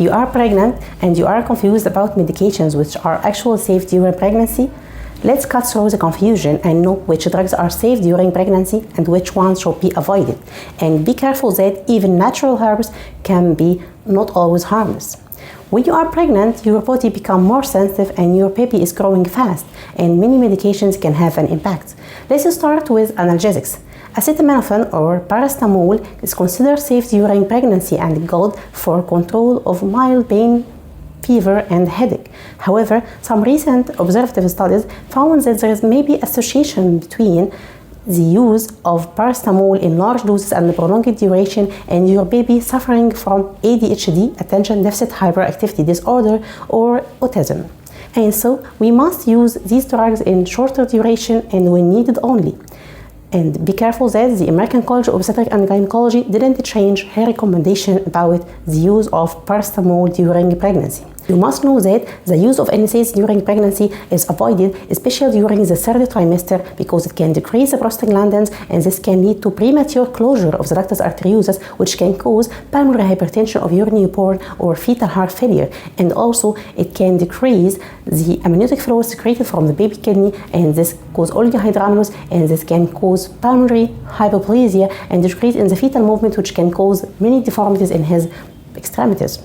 You are pregnant and you are confused about medications which are actually safe during pregnancy? Let's cut through the confusion and know which drugs are safe during pregnancy and which ones should be avoided. And be careful that even natural herbs can be not always harmless. When you are pregnant, your body becomes more sensitive and your baby is growing fast, and many medications can have an impact. Let's start with analgesics. Acetaminophen or paracetamol is considered safe during pregnancy and good for control of mild pain, fever, and headache. However, some recent observative studies found that there is maybe association between the use of paracetamol in large doses and prolonged duration and your baby suffering from ADHD, attention deficit hyperactivity disorder, or autism. And so we must use these drugs in shorter duration and when needed only. And be careful that the American College of Obstetrics and Gynecology didn't change her recommendation about the use of paracetamol during pregnancy. You must know that the use of NSAIDs during pregnancy is avoided, especially during the third trimester, because it can decrease the prostaglandins and this can lead to premature closure of the ductus arteriosus, which can cause pulmonary hypertension of your newborn or fetal heart failure. And also it can decrease the amniotic fluid secreted from the baby kidney, and this cause oligohydramnios, and this can cause pulmonary hypoplasia and decrease in the fetal movement, which can cause many deformities in his extremities.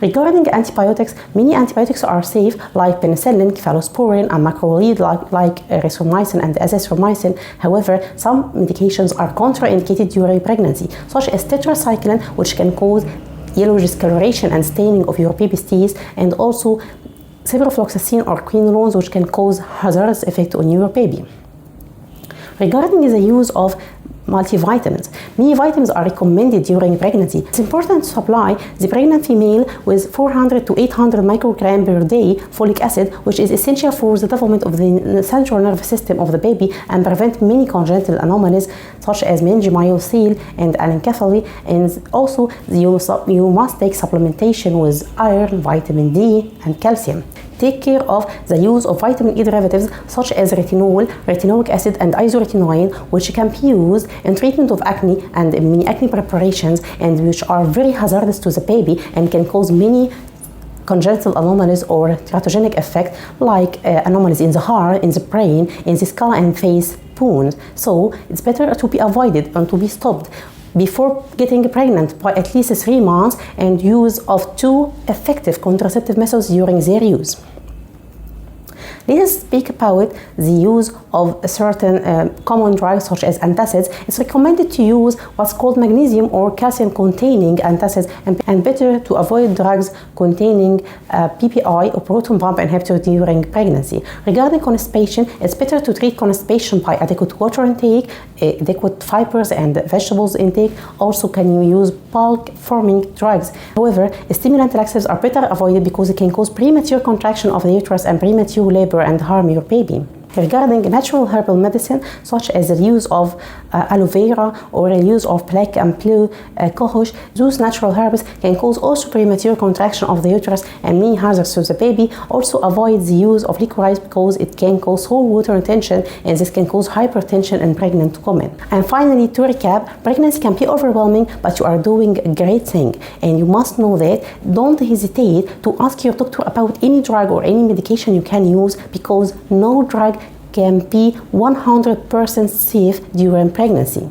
Regarding antibiotics, many antibiotics are safe, like penicillin, cephalosporin, and macrolide, like erythromycin and azithromycin. However, some medications are contraindicated during pregnancy, such as tetracycline, which can cause yellow discoloration and staining of your baby's teeth, and also ciprofloxacin or quinolones, which can cause hazardous effect on your baby. Regarding the use of multivitamins, many vitamins are recommended during pregnancy. It's important to supply the pregnant female with 400 to 800 microgram per day folic acid, which is essential for the development of the central nervous system of the baby and prevent many congenital anomalies such as meningocele and anencephaly. And also you must take supplementation with iron, vitamin D, and calcium. Take care of the use of vitamin E derivatives such as retinol, retinoic acid, and isoretinoin, which can be used in treatment of acne and many acne preparations, and which are very hazardous to the baby and can cause many congenital anomalies or teratogenic effect, like anomalies in the heart, in the brain, in the skull and face wounds. So it's better to be avoided and to be stopped before getting pregnant by at least 3 months, and use of 2 effective contraceptive methods during their use. Let us speak about the use of certain common drugs such as antacids. It's recommended to use what's called magnesium or calcium containing antacids, and better to avoid drugs containing PPI or proton pump inhibitor during pregnancy. Regarding constipation, it's better to treat constipation by adequate water intake, adequate fibers and vegetables intake. Also, can you use bulk forming drugs? However, stimulant laxatives are better avoided because it can cause premature contraction of the uterus and premature labor and harm your baby. Regarding natural herbal medicine, such as the use of aloe vera or the use of black and blue cohosh, those natural herbs can cause also premature contraction of the uterus and many hazards to the baby. Also avoid the use of liquorice because it can cause whole water retention, and this can cause hypertension in pregnant women. And finally, to recap, pregnancy can be overwhelming, but you are doing a great thing, and you must know that. Don't hesitate to ask your doctor about any drug or any medication you can use, because no drug can be 100% safe during pregnancy.